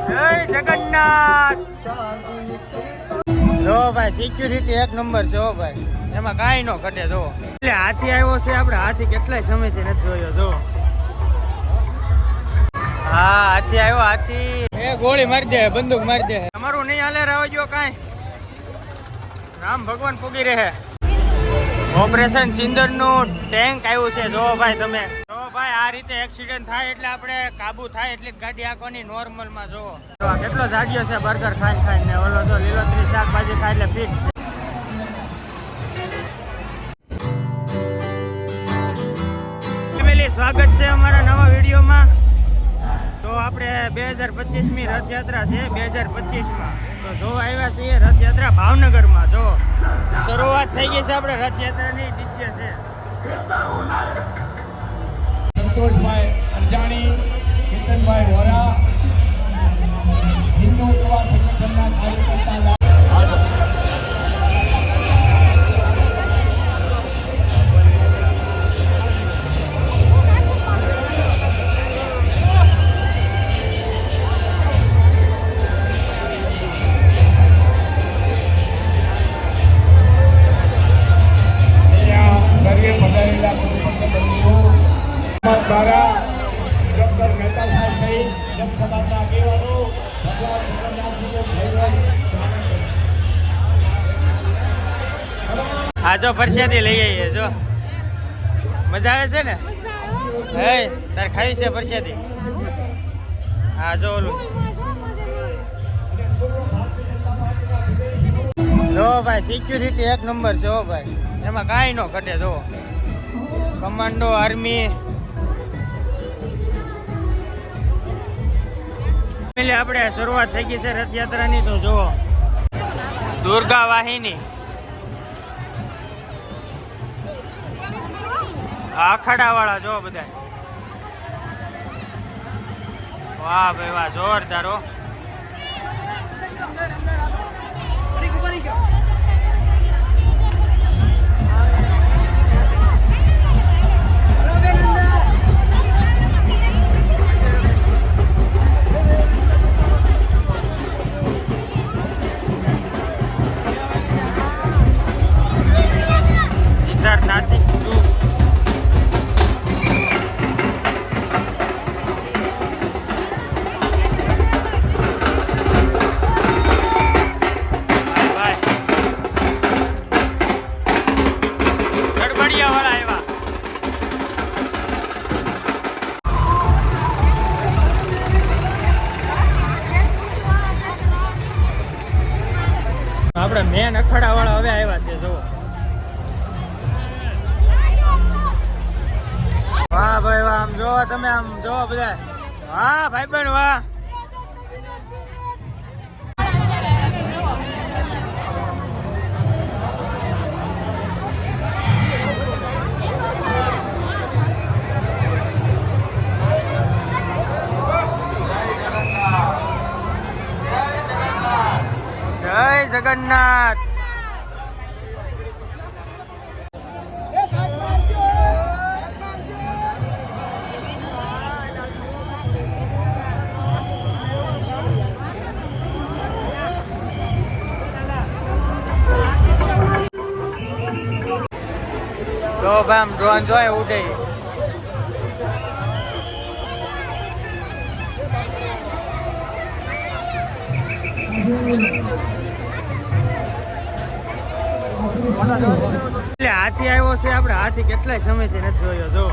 જય જગન્નાથ। જો ભાઈ સિક્યુરિટી એક નંબર છે હો ભાઈ, એમાં કાંઈ નો ઘટે। જો એટલે હાથી આવ્યો છે આપણે, હાથી કેટલાય સમયથી નથી જોયો। જો હા હાથી આવ્યો, હાથી એ ગોળી મારી દે, બંદૂક મારી દે। તમારું નહીં હાલે રાવજો કાંઈ, રામ ભગવાન પૂગી રહે। ઓપરેશન સિંદર નું ટેન્ક આવ્યું છે। જો ભાઈ તમે, જો ભાઈ આ રીતે એક્સિડન્ટ થાય એટલે આપણે કાબુ થાય એટલી ગાડી આંખોની નોર્મલ માં જોવો। કેટલો જાગ્યો છે બર્ગર ખાઈને ખાઈને, ઓલો જો લીલોતરી શાકભાજી ખાય એટલે ફિટ છે। ફેમિલી સ્વાગત છે અમારા નવા વિડીયોમાં। તો આપણે 2025ની રથયાત્રા છે 2025માં, તો જો આવ્યા છીએ રથયાત્રા ભાવનગરમાં। જો શરૂઆત થઈ ગઈ છે આપણે રથયાત્રાની, ડીજે છે। સંતોષભાઈ અરજાણી, કેતનભાઈ વોરા, હિન્દુ યુવા સંગઠનના કાર્યકર્તા આ જો પ્રસાદી લઈ આવીએ। જો મજા આવે છે ને? હે તાર ખાવી છે પ્રસાદી? હા જો ઓલું જો ભાઈ સિક્યુરિટી એક નંબર છે હો ભાઈ, એમાં કાંઈ નો ઘટે। જો કમાન્ડો આર્મી આપણે શરૂઆત થઈ ગઈ છે રથયાત્રાની। તો જુઓ દુર્ગા વાહિની, આખડા વાળા જો બધા, વાહ ભાઈ વાહ, જોરદાર હો। આપણે મેન અખાડા વાળા હવે આવ્યા છે। જો વાહ ભાઈ વાહ, આમ જો તમે, આમ જો બધા, વાહ ભાઈ બહેન વાહ। જય જગન્નાથ। તો ભાઈ આમ ડ્રોન જોઈએ ઉડે, એટલે હાથી આવ્યો છે આપણે, હાથી કેટલાય સમયથી નથી જોયો। જો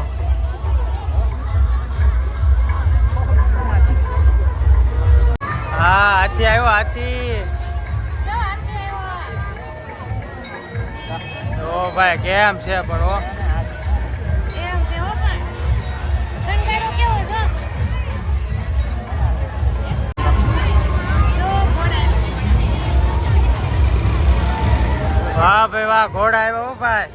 હા હાથી આવ્યો, હાથી। ઓ ભાઈ કેમ છે પણ હો, વાહ ભાઈ વાહ, ઘોડા આવ્યા હો ભાઈ।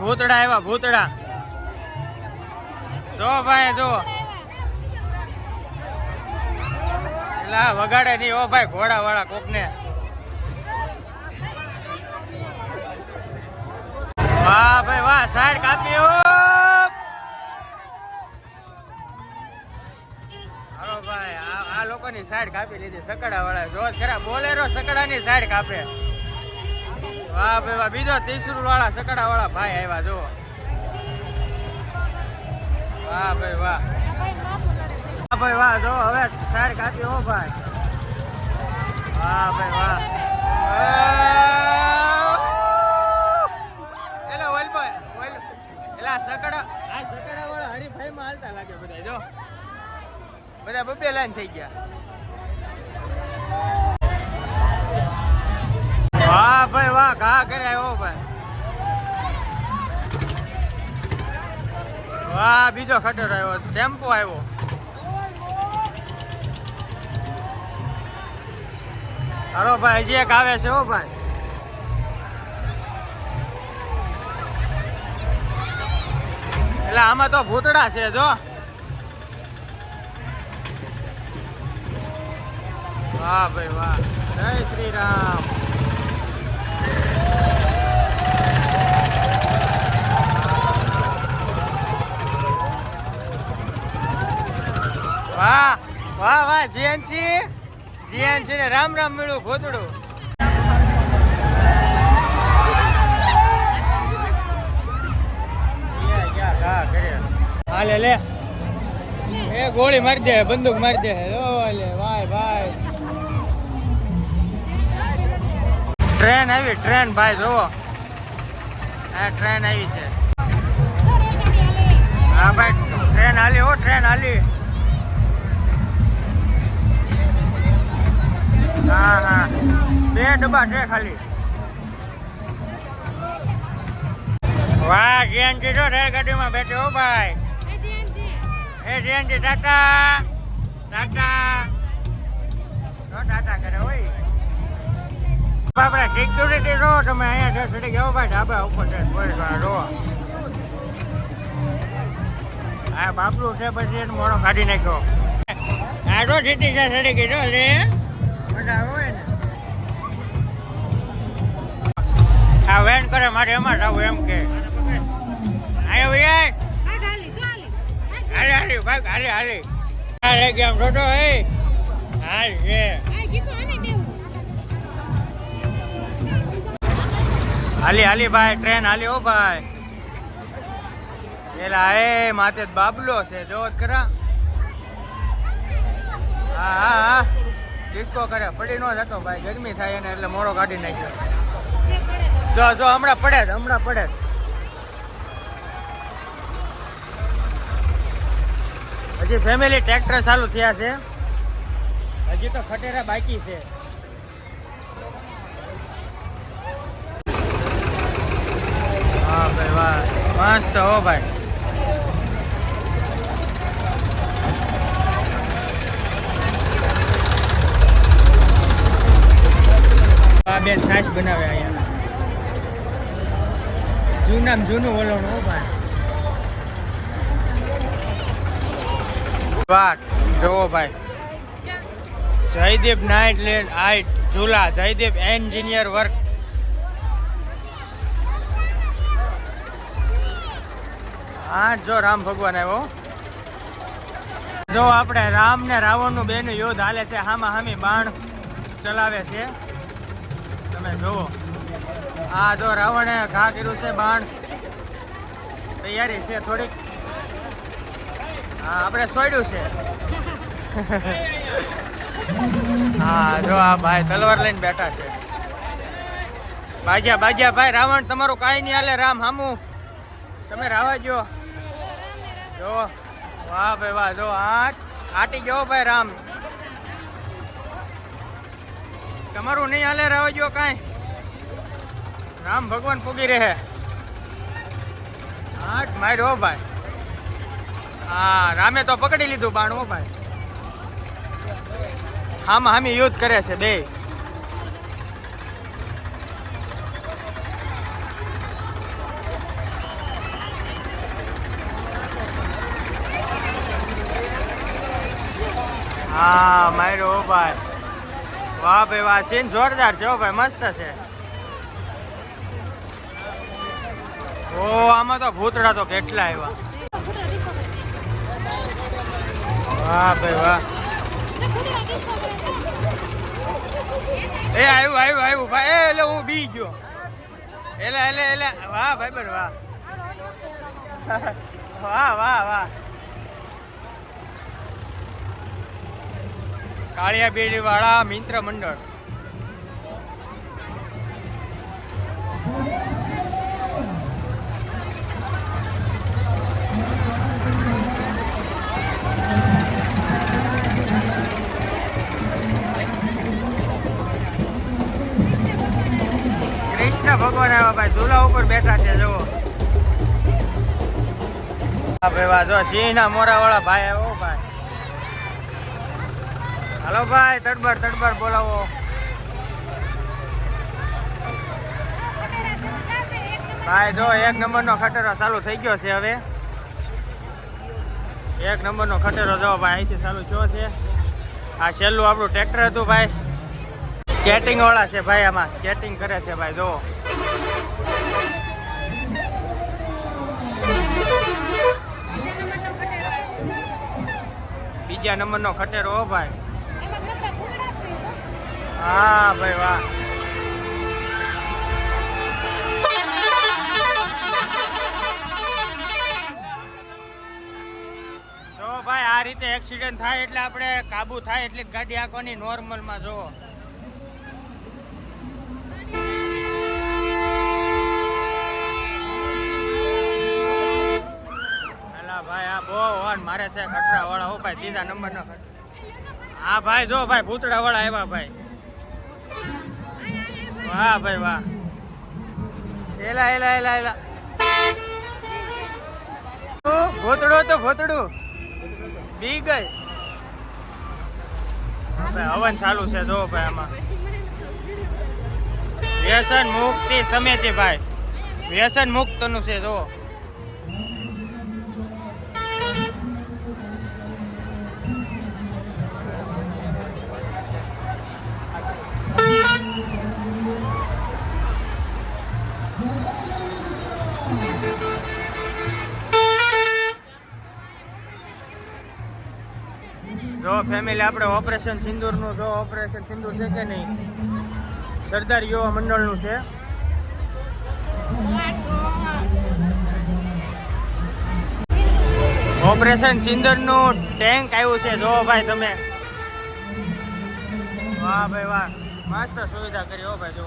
ભૂતડા આવ્યા, ભૂતડા જો ભાઈ જો, એટલે વગાડે નહીં હો ભાઈ ઘોડા વાળા કોક ને। વાહ ભાઈ વાહ, સાઈડ કાપી. હાલો ભાઈ, આ લોકોની સાઈડ કાપી લીધી સકડા વાળા. જો ખરા બોલેરો સકડાની સાઈડ કાપે. વાહ ભાઈ વાહ, બીજો 30 વાળા સકડા વાળા ભાઈ આવ્યા. જો વાહ ભાઈ વાહ, વાહ ભાઈ વાહ. જો હવે સાઈડ કાપી હો ભાઈ. વાહ ભાઈ વાહ. સકડા વાળા હરીફાઈમાં હાલતા લાગે બધા. જો બધા બબે લાઈન થઈ ગયા. વાહ ભાઈ વાહ, ઘા કર્યા હો ભાઈ. વાહ, બીજો ખટર આવ્યો, ટેમ્પો આવ્યો. હાલો ભાઈ, હજી એક આવે છે હો ભાઈ. એટલે આમાં તો ભૂતડા છે. જો વાહ ભાઈ વાહ, જય શ્રી રામ. વાહ વાહ વાહ, જીએનસી ને રામ રામ મળ્યું ભૂતડું. હાલે લે, એ ગોળી મારી દે, બંદૂક મારી દે. લે ભાઈ ભાઈ, ટ્રેન આવી, ટ્રેન ભાઈ જોવો. હા ટ્રેન આવી છે. હા ભાઈ, ટ્રેન હાલી હો, ટ્રેન હાલી. હા હા, 2 ડબ્બા છે ખાલી. વાહ, જીએનજી જો રેલગાડીમાં બેઠો હો ભાઈ. એ જીએનજી ટાટા ટાટા, ટાટા કરે હોય. આપણે સિક્યુરિટી જો તમે અહીંયા ચડી ગયો ભાઈ, ઢાબા ઉપર છે પોલીસ વાળા જો. આ બાપલું છે, પછી એને મોડો કાઢી નાખ્યો. આ તો સીટી છે ચડી ગઈ જો રે, મજા હોય ને. આ વેન કરે મારે એમાં જવું એમ કે. આયો ભાઈ, હાલે હાલે ભાઈ, હાલે હાલે. હાલે ગેમ છોટો હે. હાલ છે. હાલી હાલી ભાઈ, ટ્રેન હાલી હો ભાઈ. એલા એ માથે બાબલો છે, જો ખરા. હા હા હા, ડિસ્કો કરે, પડી ન જતો ભાઈ, ગરમી થાય એને એટલે મોડો કાઢી નાખ્યો. જો જો હમણાં પડે જ, હમણાં પડે જ. હજી ફેમિલી ટ્રેક્ટર ચાલુ થયા છે, હજી તો ખટેરા બાકી છે. હા ભાઈ વાહ, મસ્ત હો ભાઈ. આ બેન છાશ બનાવે અહીંયા, જૂનું વલણ હો ભાઈ. વાહ જોવો ભાઈ, જયદીપ નાઇટ લેન્ડ આઈટ ઝૂલા, જયદીપ એન્જિનિયર વર્ક. હા જો રામ ભગવાન આવ્યો. જો આપણે રામ ને રાવણ નું બેનું યુદ્ધ હાલે છે, હામા હામી બાણ ચલાવે છે. તમે જોવો, આ જો રાવણે ઘા કર્યું છે, બાણ તૈયારી છે થોડીક. હા આપણે સોડ્યું છે. હા જો આ ભાઈ તલવાર લઈને બેઠા છે. બાજ્યા બાજ્યા ભાઈ, રાવણ તમારું કાંઈ નહીં હાલે. રામ હામું તમે રાવા જો. જો વાહ ભાઈ વાહ, જો આટી ગયો ભાઈ રામ. તમારું નહીં હાલે, રાવા જો કાંઈ. રામ ભગવાન પૂગી રહે. આઠ માર્યો ભાઈ. હા રામે તો પકડી લીધું બાણ હો ભાઈ. હામાં હામી યુદ્ધ કરે છે બે. હા માર્યો હો ભાઈ. વાહ ભાઈ વાહ, સીન જોરદાર છે હો ભાઈ, મસ્ત છે. ઓ આમાં તો ભૂતડા તો કેટલા આવ્યા. વાહ ભાઈ વાહ. એ આવ્યું ભાઈ. એટલે હું બી ગયો. એટલે વાહ ભાઈ બન વાહ. વાહ. કાળિયા બેડી વાળા મિત્ર મંડળ. કૃષ્ણ ભગવાન આવ્યા ભાઈ, ઝૂલા ઉપર બેઠા છે જુઓ. ભાઈ વાહ, જો સિંહ ના મોરા વાળા ભાઈ આવ્યો ભાઈ. હાલો ભાઈ, તડબર બોલાવો. ભાઈ જો 1 નંબરનો ખટેરો ચાલુ થઈ ગયો છે હવે. 1 નંબરનો ખટેરો જો ભાઈ અહીંથી ચાલુ થયો છે. આ છેલ્લું આપણું ટ્રેક્ટર હતું ભાઈ. સ્કેટિંગ વાળા છે ભાઈ, આમાં સ્કેટિંગ કરે છે ભાઈ જો. બીજા નંબરનો ખટેરો હો ભાઈ. હા ભાઈ વાહ. તો ભાઈ આ રીતે એક્સિડન્ટ થાય એટલે આપણે કાબુ થાય એટલે ગાડી આંકવાની નોર્મલમાં જો. ભાઈ આ બહુ હોર્ન મારે છે ખટરા વાળા હો ભાઈ. 3જા નંબરનો. હા ભાઈ જો ભાઈ ભૂતડા વાળા આવ્યા ભાઈ. વાહ ભાઈ વાહ. એલા ભૂતડું બી ગઈ ભાઈ. હવન ચાલુ છે જો ભાઈ આમાં. વ્યસન મુક્તિ સમિતિ ભાઈ, વ્યસન મુક્ત નું છે જો. જો ફેમિલી આપણે ઓપરેશન સિંદૂર નું જો ઓપરેશન સિંદૂર છે કે નહીં, સરદાર યુવા મંડળ નું છે. ઓપરેશન સિંદૂર નું ટેન્ક આવ્યું છે જો ભાઈ તમે. વાહ ભાઈ વાહ, મસ્ત સુવિધા કરી હો ભાઈ જો.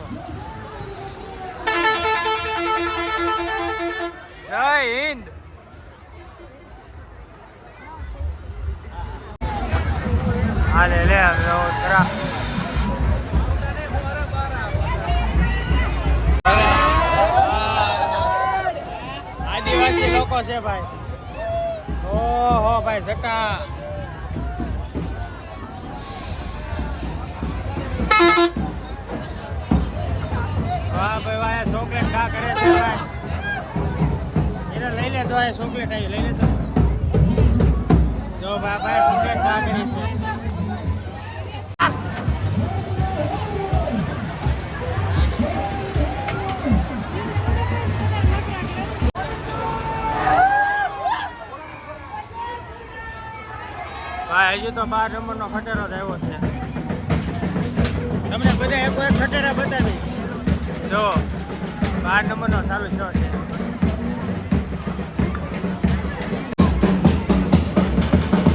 જય હિન્દ. હાલે લે તરા. આદિવાસી લોકો છે ભાઈ. ઓહો ભાઈ જટા. વાહ ભાઈ વાહ, ચોકલેટ ખા કરે છે ભાઈ. એને લઈ લે તો આ ચોકલેટ આવી લઈ લે તો. જો ભાઈ ચોકલેટ ખા કરી છે. ભાઈ હજુ તો 12 નંબરનો ખટેરો જ આવ્યો છે. તમને બધા એક ખટેરા બતાવી જો. 12 નંબરનો ચાલુ થયો છે.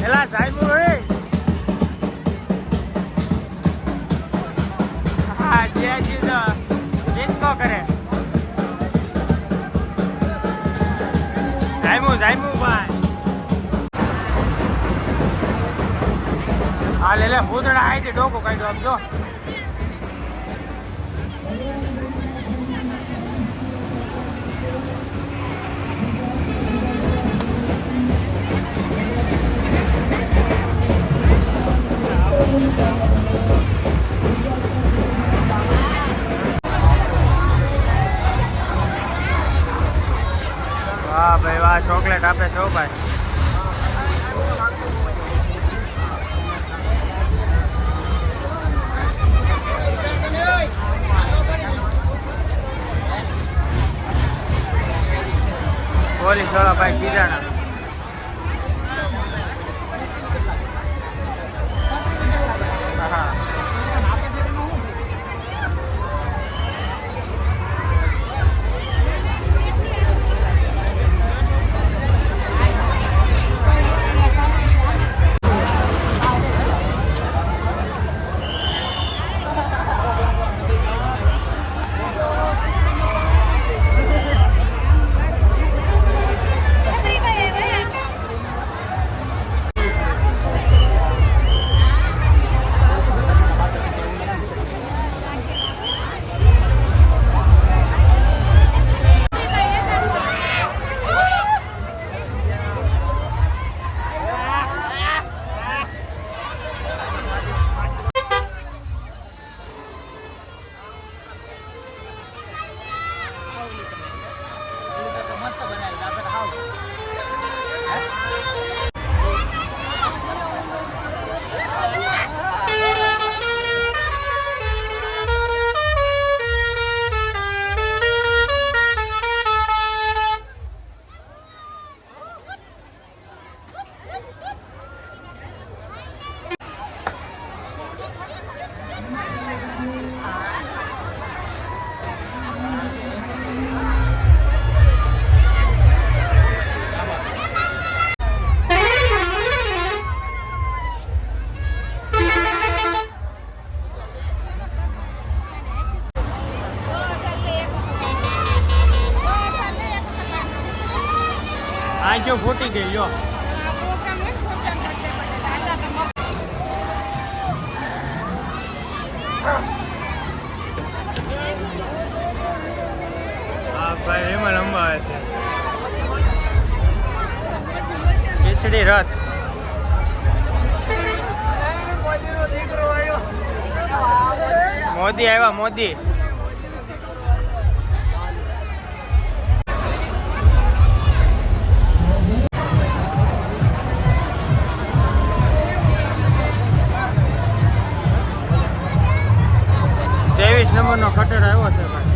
એલા સાહેબ હોય. હા જે ચીજ ડિસ્કો કરે. જાયમુ ભાઈ. હા લે ભૂતડા અહીંથી ડોકો કાઢ્યો આમ જો. વાહ ભાઈ વાહ, ચોકલેટ આપે છો ભાઈ. પોલીસ વાળા ભાઈ કિરાણા. હા. આ જો ફૂટી ગઈ જો. હા ભાઈ એમાં લંબાવે છે ખીચડી રથ. મોદી આવ્યા મોદી. નંબરનો ખટર આવ્યો છે ભાઈ.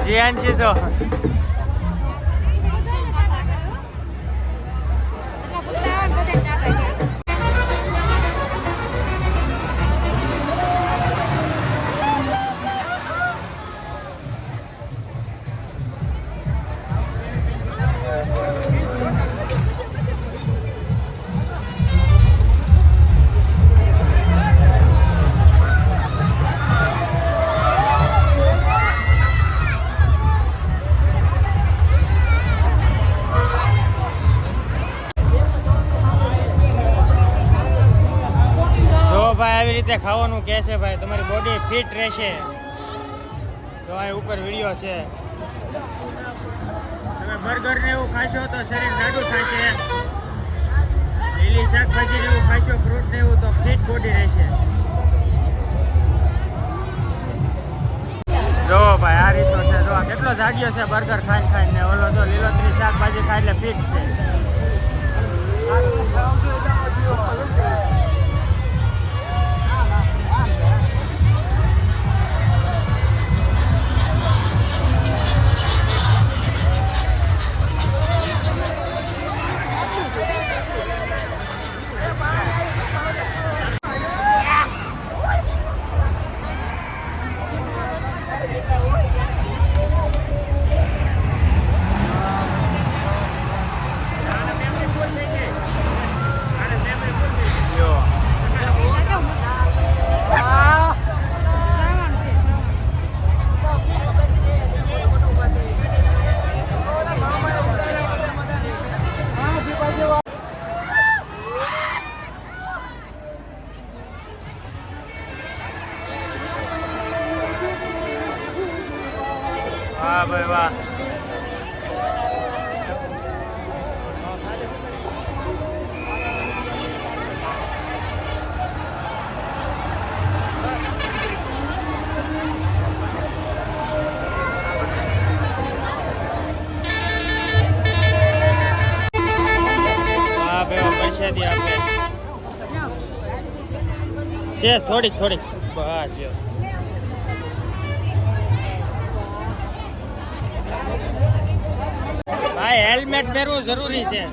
જીયાનજી છો. આવી રીતે ખાવાનું કહે છે ભાઈ, તમારી બોડી ફિટ રહેશે. તો આ ઉપર વિડીયો છે. તમે બર્ગર ને એવું ખાશો તો શરીર જાડું થશે. લીલી શાકભાજી ને એવું ખાશો, ફ્રૂટ ને એવું, તો ફિટ બોડી રહેશે. જો ભાઈ આ રીતનો છે. જો કેટલો જાગ્યો છે બર્ગર ખાઈને ખાઈને. ઓલો જો લીલોતરી શાકભાજી ખાય એટલે ફિટ છે. પરસેદી આપે છે થોડીક થોડીક બસ જો ભાઈ હેલ્મેટ પહેરવું જરૂરી છે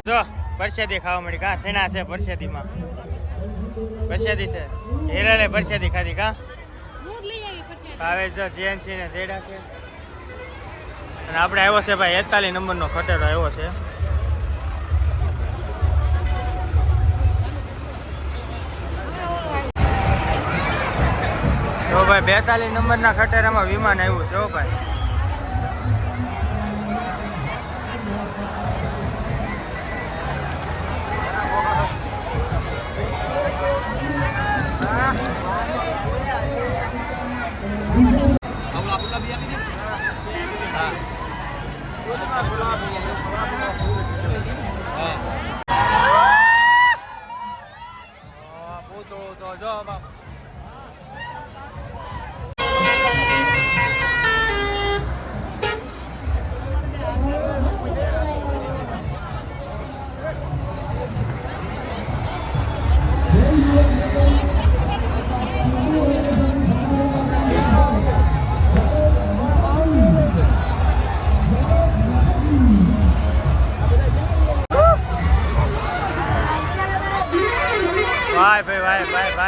જો પરસેદી ખાવા મળી કા સેના છે પરસેદીમાં પરસેદી છે હેરાલે પરસેદી ખાધી કા આવે જો જીએનસી ને જેડા છે અને આપણે આવ્યો છે ભાઈ 41 નંબરનો ખટેરો આવ્યો છે તો ભાઈ 42 નંબરના ખટેરામાં વિમાન આવ્યું છે હો ભાઈ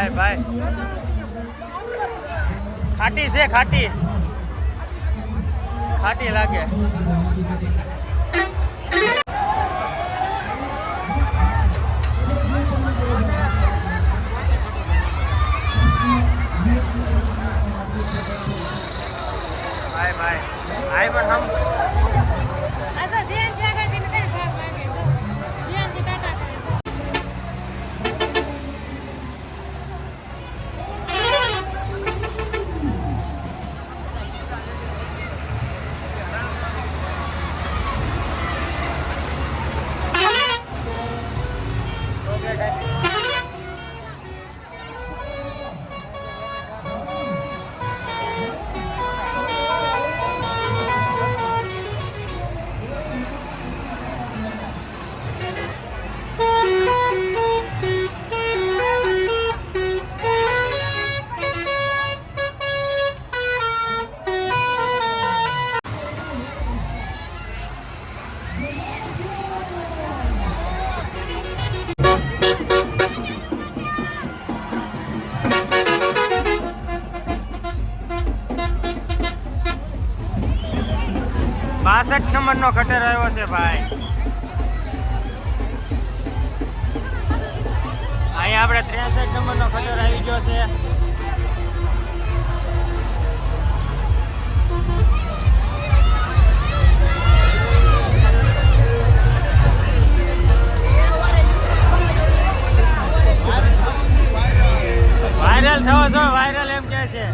ભાઈ ખાટી છે ખાટી લાગે ભાઈ આઈ પણ હમ નંબરનો ખટેરો આવ્યો છે ભાઈ અહીંયા આપણે 63 નંબરનો ખટેરો આવી ગયો છે વાયરલ થવો છો વાયરલ એમ કે છે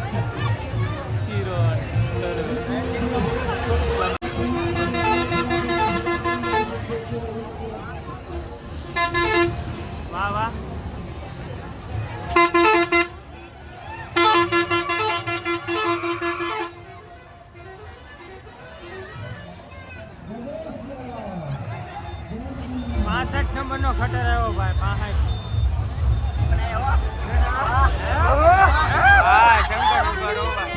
વાહ વાહ નંબરનો ખટર આવ્યો ભાઈ 65 હા શંકર ઉપર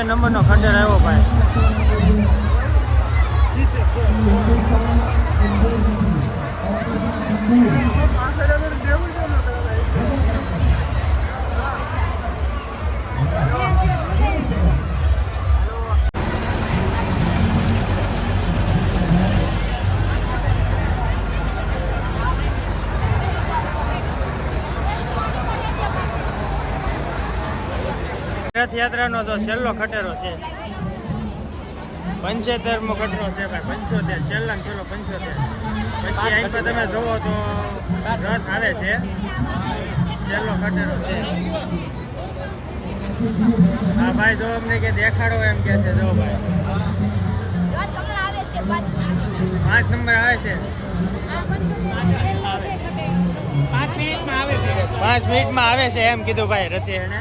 નંબરનો ખંડર આવ્યો ભાઈ રથયાત્રાનો જો છેલ્લો ખટેરો છે 75મો ખટરો છે ભાઈ 75 છેલ્લા ને છેલ્લો 75 પછી અહીં પર તમે જોવો તો રથ આવે છે છેલ્લો ખટેરો છે હા ભાઈ જો અમને કે દેખાડો એમ કે છે જો ભાઈ 5 નંબર આવે છે 5 મિનિટમાં આવે છે એમ કીધું ભાઈ રથે એને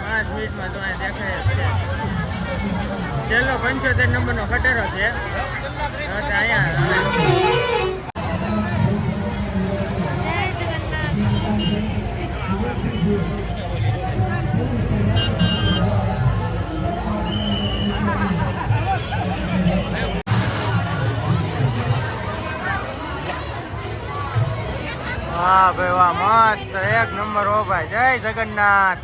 5 મિનિટમાં તો અહીં દેખાય જ છે છેલ્લો 75 નંબરનો ખટેરો છે રથ અહીંયા આવે વાહ ભાઈ વાહ મસ્ત એક નંબર હો ભાઈ જય જગન્નાથ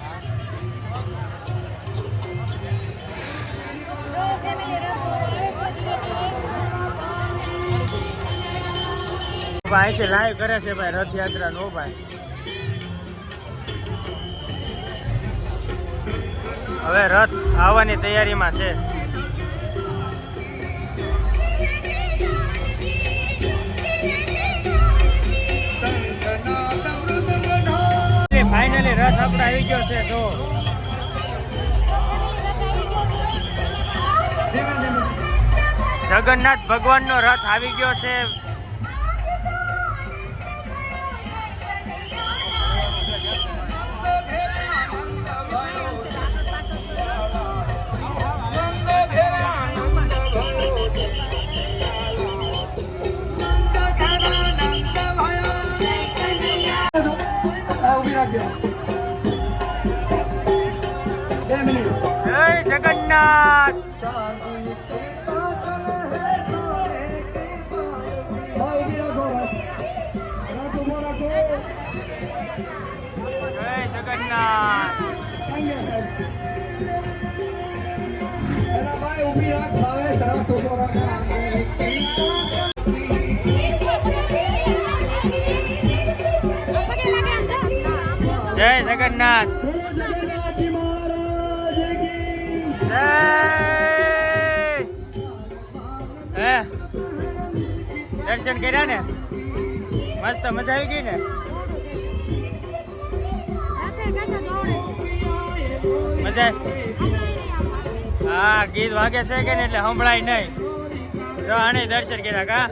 અહીંથી લાઈવ કરે છે ભાઈ રથયાત્રા નો ભાઈ હવે રથ આવવાની તૈયારીમાં છે ફાઇનલી રથ આપણે આવી ગયો છે તો જગન્નાથ ભગવાનનો રથ આવી ગયો છે જય જગન્નાથ જય જગન્નાથ જય જગન્નાથ દર્શન કર્યા ને મસ્ત મજા આવી ગઈ ને મજા હા ગીત વાગે છે કે ને એટલે સંભળાય નહીં જો આને દર્શન કર્યા કા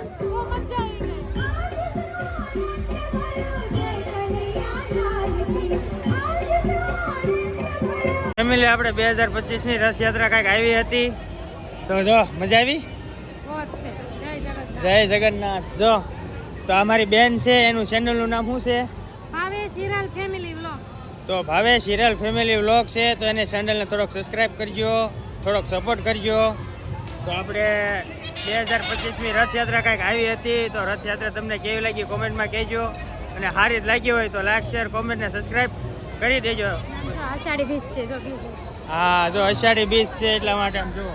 ફેમિલી આપણે 2025ની રથયાત્રા કાંઈક આવી હતી તો જો મજા આવી જય જગન્નાથ જો તો અમારી બેન છે એનું ચેનલનું નામ શું છે ભાવેશ હિરલ ફેમિલી વ્લોગ તો ભાવેશ હિરલ ફેમિલી વ્લોગ છે તો એને ચેનલને થોડોક સબસ્ક્રાઈબ કરજો થોડોક સપોર્ટ કરજો તો આપણે 2025ની રથયાત્રા કાંઈક આવી હતી તો રથયાત્રા તમને કેવી લાગી કોમેન્ટમાં કહેજો અને સારી જ લાગી હોય તો લાઈક શેર કોમેન્ટ ને સબસ્ક્રાઈબ કરી દેજો અષાઢી બીજ છે જો બીજ હા જો અષાઢી બીજ છે એટલા માટે આમ જુઓ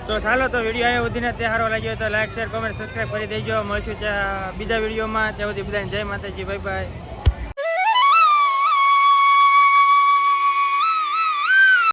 તો ચાલો તો વિડીયો અહીંયા સુધીને તે સારો લાગ્યો તો લાઈક શેર કોમેન્ટ સબસ્ક્રાઈબ કરી દેજો મળશું ત્યાં બીજા વિડીયોમાં ત્યાં સુધી બધાને જય માતાજી બાય બાય